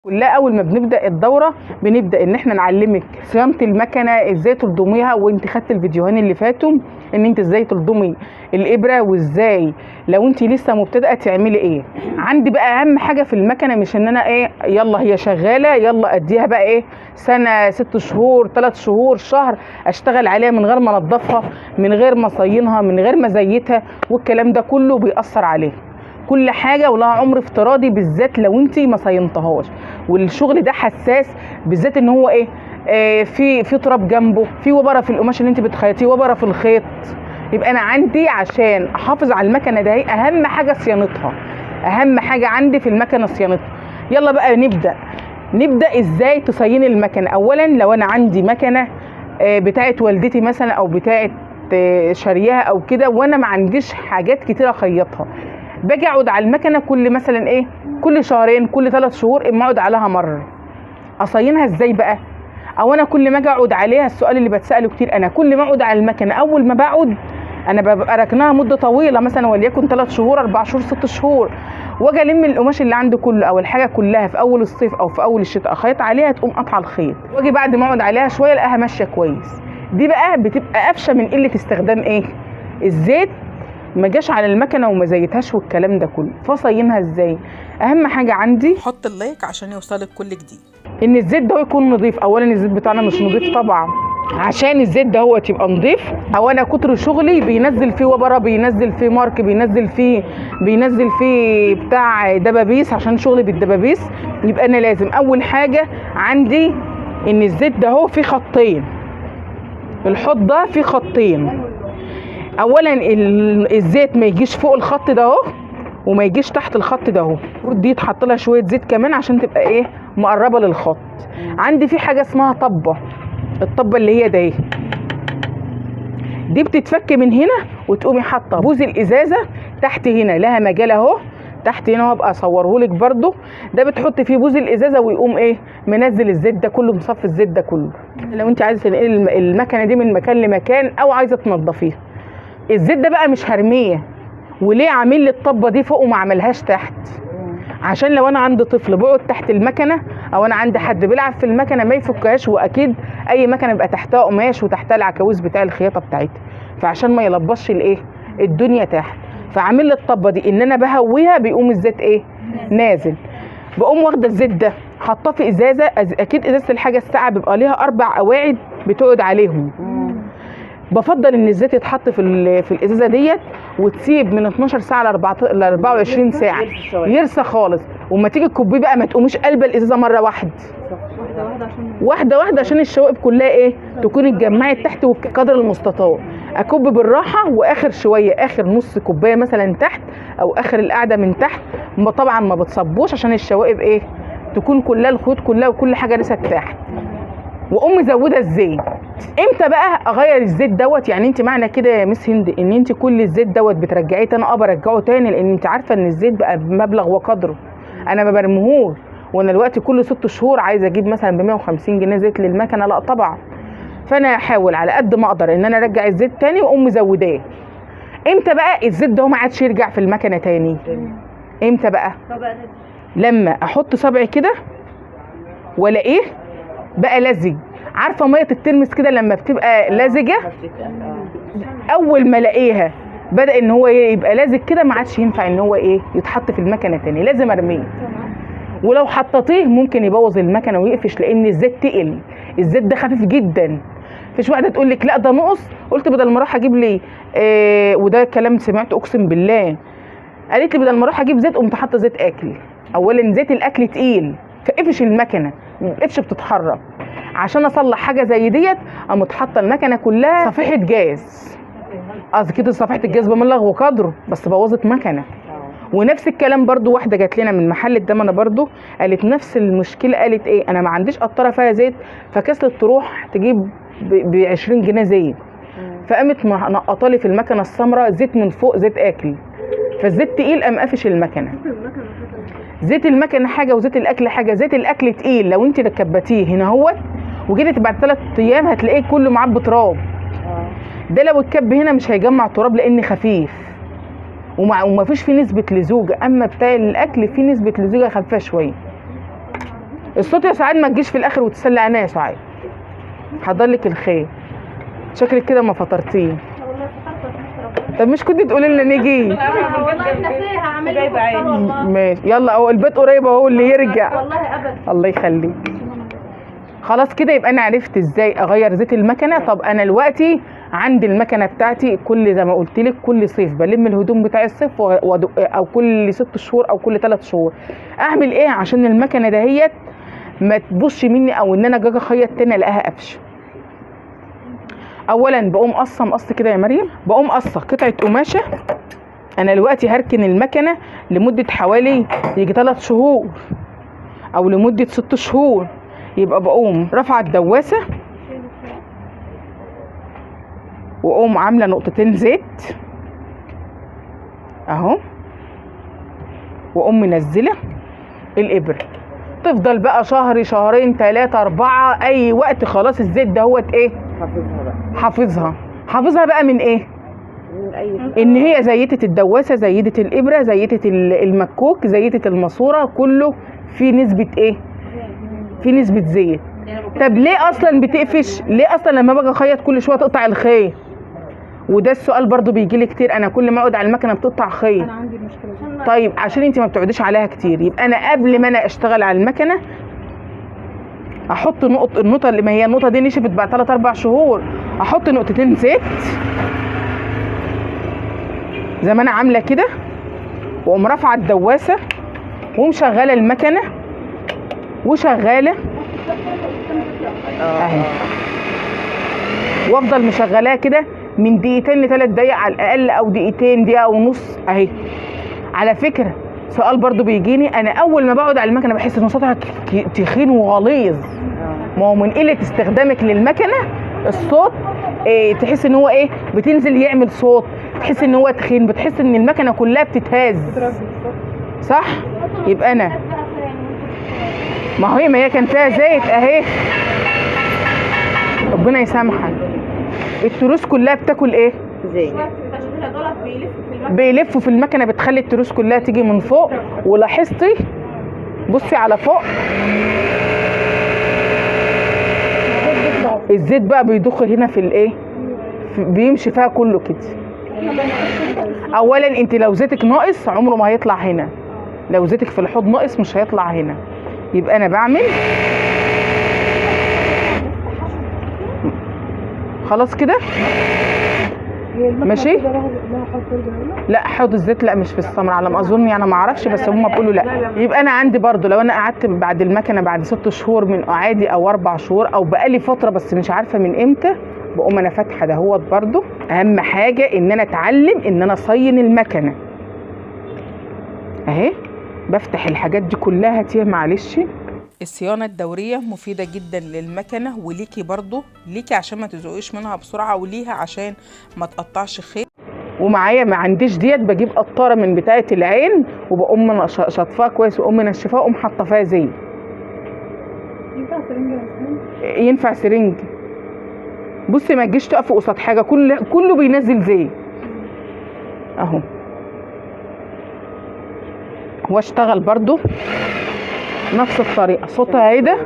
كلها اول ما بنبدا الدوره بنبدا ان احنا نعلمك صيانه المكنه، ازاي تلضميها. وانت خدت الفيديوهين اللي فاتوا ان انت ازاي تلضمي الابره، وازاي لو انت لسه مبتدئه تعملي ايه. عندي بقى اهم حاجه في المكنه، مش ان انا ايه يلا هي شغاله يلا اديها بقى ايه سنه 6 شهور 3 شهور شهر اشتغل عليها من غير ما انضفها، من غير ما اصينها، من غير ما ازيتها، والكلام ده كله بيأثر عليها. كل حاجه ولها عمر افتراضي، بالذات لو انت ما صينتهاش. والشغل ده حساس، بالذات ان هو ايه في تراب جنبه، في وبره في القماش اللي انت بتخيطيه، وبره في الخيط. يبقى انا عندي عشان احافظ على المكنه ده اهم حاجه صيانتها، اهم حاجه عندي في المكنه صيانتها. يلا بقى نبدا ازاي تصيني المكنه. اولا لو انا عندي مكنه بتاعت والدتي مثلا او بتاعت شارياها او كده، وانا ما عنديش حاجات كتير اخيطها، باجي اقعد على المكنه كل مثلا ايه كل شهرين كل 3 شهور اما اقعد عليها مره. اصينها ازاي بقى؟ او انا كل ما اجي اقعد عليها، السؤال اللي بتساله كتير، انا كل ما اقعد على المكنه اول ما بقعد انا ببقى راكناها مده طويله، مثلا وليكن 3 شهور 4 شهور 6 شهور، واجي الم القماش اللي عندي كله او الحاجه كلها في اول الصيف او في اول الشتاء اخيط عليها، تقوم قطعه الخيط، واجي بعد ما اقعد عليها شويه الاقيها ماشيه كويس. دي بقى بتبقى قفشه من قله استخدام ايه الزيت، ما جاش على المكنه وما زيتهاش والكلام ده كله. فصينها ازاي؟ اهم حاجه عندي حط اللايك عشان يوصلك كل جديد. ان الزيت ده يكون نظيف. اولا الزيت بتاعنا مش نظيف طبعا، عشان الزيت ده هو يبقى نظيف او انا كتر شغلي بينزل فيه وبره، بينزل فيه مارك، بينزل فيه بتاع دبابيس، عشان شغلي بالدبابيس. يبقى انا لازم اول حاجه عندي ان الزيت ده هو فيه خطين، الحوض ده فيه خطين. اولا الزيت ما يجيش فوق الخط ده اهو، وما يجيش تحت الخط ده اهو. المفروض دي يتحط لها شويه زيت كمان عشان تبقى ايه مقربه للخط. عندي في حاجه اسمها طبه، الطبه اللي هي ده ايه دي بتتفك من هنا وتقومي حاطه بوز الازازه تحت هنا، لها مجال اهو تحت هنا، وابقى اصورهولك برده. ده بتحط فيه بوز الازازه ويقوم ايه منزل الزيت ده كله، مصفي الزيت ده كله. لو انت عايزه تنقلي المكنه دي من مكان لمكان او عايزه تنضفيها، الزيت ده بقى مش هرميه. وليه عامل لي الطبه دي فوق وما عملهاش تحت؟ عشان لو انا عندي طفل بيقعد تحت المكنه، او انا عندي حد بيلعب في المكنه ما يفكهاش. واكيد اي مكنه بيبقى تحتها قماش وتحتها العكاويز بتاع الخياطه بتاعتها، فعشان ما يلبسش الايه الدنيا تحت، فعامل لي الطبه دي ان انا بهويها بيقوم الزيت ايه نازل. بقوم واخده الزيت ده حاطاه في ازازه، اكيد ازازه الحاجه الساقعه بيبقى ليها 4 قواعد بتقعد عليهم. بفضل ان الزيت يتحط في الازازه ديت وتسيب من 12 ساعه ل 24 ساعه يرسى خالص. وما تيجي تكبيه بقى ما تقوميش قلبه الازازه مره واحده، واحده عشان الشوائب كلها ايه تكون اتجمعت تحت قدر المستطاع. اكب بالراحه، واخر شويه اخر نص كوبايه مثلا تحت، او اخر القعده من تحت. طبعا ما بتصبوش عشان الشوائب ايه تكون كلها الخيوط كلها وكل حاجه لسه تحت. واقوم مزوده الزيت. امتى بقى اغير الزيت دوت؟ يعني انت معنى كده يا مس هند ان انت كل الزيت دوت بترجعيه تاني؟ برجعه تاني، لان انت عارفه ان الزيت بقى بمبلغ وقدره، انا ما برميهوش. وانا دلوقتي كل 6 شهور عايزه اجيب مثلا ب 150 جنيه زيت للمكنه؟ لا طبعا. فانا احاول على قد ما اقدر ان انا ارجع الزيت تاني واقوم مزوداه. امتى بقى الزيت ده ما عادش يرجع في المكنه تاني؟ امتى بقى؟ لما احط صبعي كده والاقيه بقى لزج. عارفه ميه الترمس كده لما بتبقى لزجه؟ اول ما الاقيها بدا ان هو يبقى لازج كده، ما عادش ينفع ان هو ايه يتحط في المكنه تاني، لازم ارميه. ولو حطيتيه ممكن يبوظ المكنه ويقفش، لان الزيت تقل، الزيت ده خفيف جدا. مفيش واحده تقول لك لا ده نقص. قلت بدل ما اروح اجيب لي وده كلام سمعته اقسم بالله، قالت لي بدل ما اروح اجيب زيت قمت حاطه زيت اكل. اولا زيت الاكل تقيل فقفش المكنه ما بقتش بتتحرك. عشان اصلح حاجه زي ديت قامت حاطه المكنه كلها صفيحه جاز. قصدي كده صفيحه الجاز بمبلغ وقدره، بس بوظت مكنه. ونفس الكلام برضو واحده جات لنا من محل الدمنه برضو قالت نفس المشكله. قالت ايه انا ما عنديش قطره فيها زيت، فكسلت تروح تجيب ب 20 جنيه زيت، فقامت نقطه لي في المكنه السمراء زيت من فوق زيت اكل، فالزيت تقيل قام قافش المكنه. زيت المكنه حاجه وزيت الاكل حاجه. زيت الاكل تقيل لو انت ركبتيه هنا اهوت وجيت بعد 3 ايام هتلاقيه كله معبي تراب. ده لو اتكب هنا مش هيجمع تراب لان خفيف وما فيش فيه نسبه لزوجه. اما بتاع الاكل فيه نسبه لزوجه خفيفه شويه. الصوت يا سعاد ما تجيش في الاخر وتسلي انا يا سعاد. حضر لك الخير. شكلك كده ما فطرتيه. طب مش كنت تقولي لنا نيجي؟ ماشي يلا، اهو البيت قريب اهو اللي يرجع. والله ابدا. الله يخليك. خلاص كده يبقى انا عرفت ازاي اغير زيت المكنه. طب انا دلوقتي عندي المكنه بتاعتي كل زي ما قلت لك كل صيف بلم الهدوم بتاع الصيف او كل 6 شهور او كل 3 شهور. اعمل ايه عشان المكنه دهيت ما تبصش مني او ان انا اجي اخيط تاني الاقيها قفشه؟ اولا بقوم قصه كده يا مريم، بقوم قصه قطعه قماشه. انا دلوقتي هركن المكنه لمده حوالي يجي 3 شهور او لمده 6 شهور، يبقى بقوم رافعه الدواسه واقوم عامله نقطتين زيت اهو، واقوم منزله الابره. تفضل بقى شهر شهرين 3 4 اي وقت. خلاص الزيت دهوت ايه؟ حافظها بقى من ايه؟ من اي ان هي زيتة الدواسه، زيتة الابره، زيتة المكوك، زيتة الماسوره، كله في نسبه ايه؟ في نسبه زيت. طب ليه اصلا بتقفش؟ ليه اصلا لما باجي اخيط كل شويه تقطع الخيط؟ وده السؤال برضو بيجي لي كتير، انا كل ما اقعد على المكنه بتقطع خيط. انا عندي مشكله. طيب عشان انت ما بتقعديش عليها كتير، يبقى انا قبل ما انا اشتغل على المكنه احط النقطه اللي ما هي النقطه دي نشفت بعد 3 4 شهور، احط نقطتين زيت زي ما انا عامله كده، واقوم رافعه الدواسه ومشغله المكنه وشغاله اهي، وافضل مشغلاها كده من دقيقتين ل3 دقايق على الاقل، او دقيقتين، دقيقه ونص اهي. على فكره سؤال برضو بيجيني، انا اول ما بقعد على المكنه بحس ان صوتها تخين وغليظ. ما هو من قله استخدامك للمكنه الصوت تحس ان هو ايه، بتنزل يعمل صوت، تحس ان هو تخين، بتحس ان المكنه كلها بتتهز، صح؟ يبقى انا ما هي كان فيها زيت اهي، ربنا يسامحك. التروس كلها بتاكل ايه؟ زيت. بيلفوا في المكنه، بتخلي التروس كلها تيجي من فوق. ولاحظتي بصي على فوق الزيت بقى بيضخ هنا في الايه، بيمشي فيها كله كده. اولا انت لو زيتك ناقص عمره ما هيطلع هنا، لو زيتك في الحوض ناقص مش هيطلع هنا. يبقى انا بعمل خلاص كده ماشي. لا حوض الزيت لا مش في السمر على ما اظن، يعني ما اعرفش بس هم بيقولوا لا. يبقى انا عندي برضو لو انا قعدت بعد المكنه بعد 6 شهور من عادي او 4 شهور او بقالي فتره بس مش عارفه من امتى، بقوم انا فاتحه دهوت. برضو اهم حاجه ان انا اتعلم ان انا اصين المكنه اهي، بفتح الحاجات دي كلها معلش. الصيانة الدورية مفيدة جدا للمكنة وليكي برضو، ليكي عشان ما تزقيش منها بسرعة، وليها عشان ما تقطعش خيط. ومعايا ما عنديش ديت بجيب قطاره من بتاعه العين وبقوم شطفاها كويس واقوم منشفاها واقوم حاطه فيها زيت. ينفع سرنج. بصي ما تجيش تقفي قصاد حاجه، كله بينزل زيت اهو. واشتغل برضو نفس الطريقه، صوتها ايه ده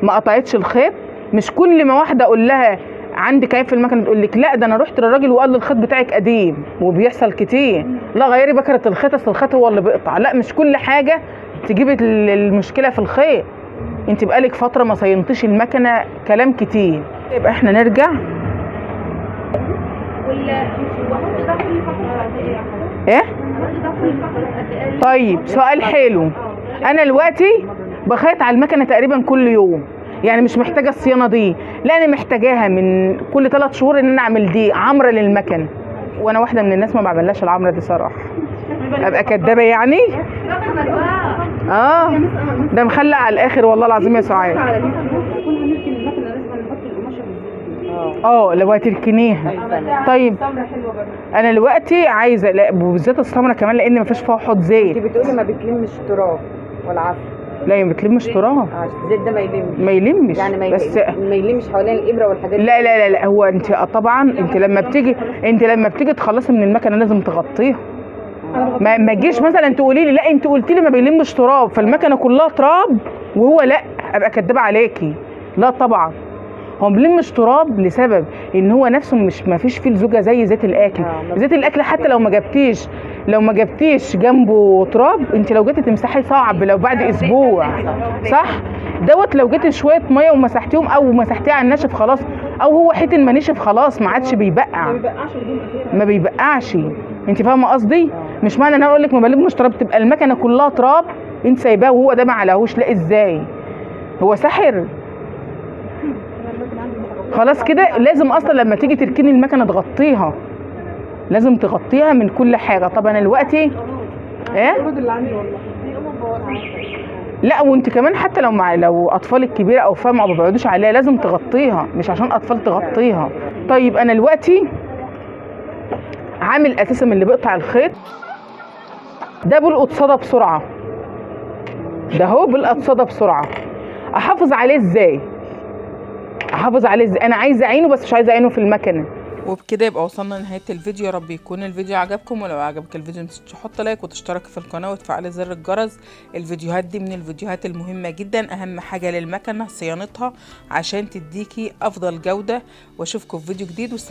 ما قطعتش الخيط. مش كل ما واحده اقول لها عندك عيب في المكنه تقول لك لا ده انا رحت للراجل وقال لي الخيط بتاعك قديم، وبيحصل كتير. لا غيري بكره الخيط، اصل الخيط هو اللي بيقطع. لا مش كل حاجه تجيب المشكله في الخيط. انت بقالك فتره ما صينتيش المكنه، كلام كتير. يبقى احنا نرجع ايه. طيب سؤال حلو، انا دلوقتي بخيط على المكنه تقريبا كل يوم، يعني مش محتاجه الصيانه دي، لا انا محتاجاها من كل 3 شهور ان انا اعمل دي عمره للمكنه. وانا واحده من الناس ما بعملهاش العمره دي صراحه، ابقى كدابه يعني. ده مخلع على الاخر والله العظيم يا سعاد. لو هتركنيها. طيب انا دلوقتي عايزه، لا بالذات السمره كمان لان ما فيش فيها حوض زيت. انت بتقولي ما بتلمش تراب ولا عفن؟ لا ما بتلمش تراب. الزيت ده ما يلمش يعني بس ما يلمش حوالين الابره والحاجات دي. لا هو انت طبعا انت لما بتيجي تخلصي من المكنه لازم تغطيها. ما تجيش مثلا تقولي لي لا انت قلتي لي ما بيلمش تراب، فالمكنه كلها تراب وهو لا، ابقى كدابه عليكي. لا طبعا، هو ملمش تراب لسبب ان هو نفسه مش، ما فيش فيه الزوجه زي زيت الاكل. زيت الاكل حتى لو ما جبتيش جنبه تراب، انت لو جيتي تمسحي صعب لو بعد اسبوع، صح؟ دوت لو جيتي شويه ميه ومسحتيهم او مسحتيه على الناشف خلاص، او هو حيتن ما نشف خلاص ما عادش بيبقع، ما بيبقعش. انت فاهمه قصدي؟ مش معنى ان انا اقول لك ما بلمش تراب تبقى المكنه كلها تراب انت سايباه وهو ده ما عليهوش. لا، ازاي؟ هو ساحر؟ خلاص كده لازم اصلا لما تيجي تركني المكنه تغطيها، لازم تغطيها من كل حاجه. طب انا دلوقتي ايه؟ لا، وانت كمان حتى لو اطفالك كبيره او فاهمه ما بيقعدوش عليها لازم تغطيها، مش عشان اطفال تغطيها. طيب انا دلوقتي عامل اساسا من اللي بيقطع الخيط ده بلقط صدى بسرعه، ده هو بلقط صدى بسرعه. احافظ عليه ازاي؟ انا عايزه اعينه بس مش عايزه اعينه في المكنه. وبكده يبقى وصلنا لنهايه الفيديو. يا رب يكون الفيديو عجبكم، ولو عجبك الفيديو متنسوش تحط لايك وتشترك في القناه وتفعل زر الجرس. الفيديوهات دي من الفيديوهات المهمه جدا، اهم حاجه للمكنه صيانتها عشان تديكي افضل جوده. واشوفكم في فيديو جديد، والسلام.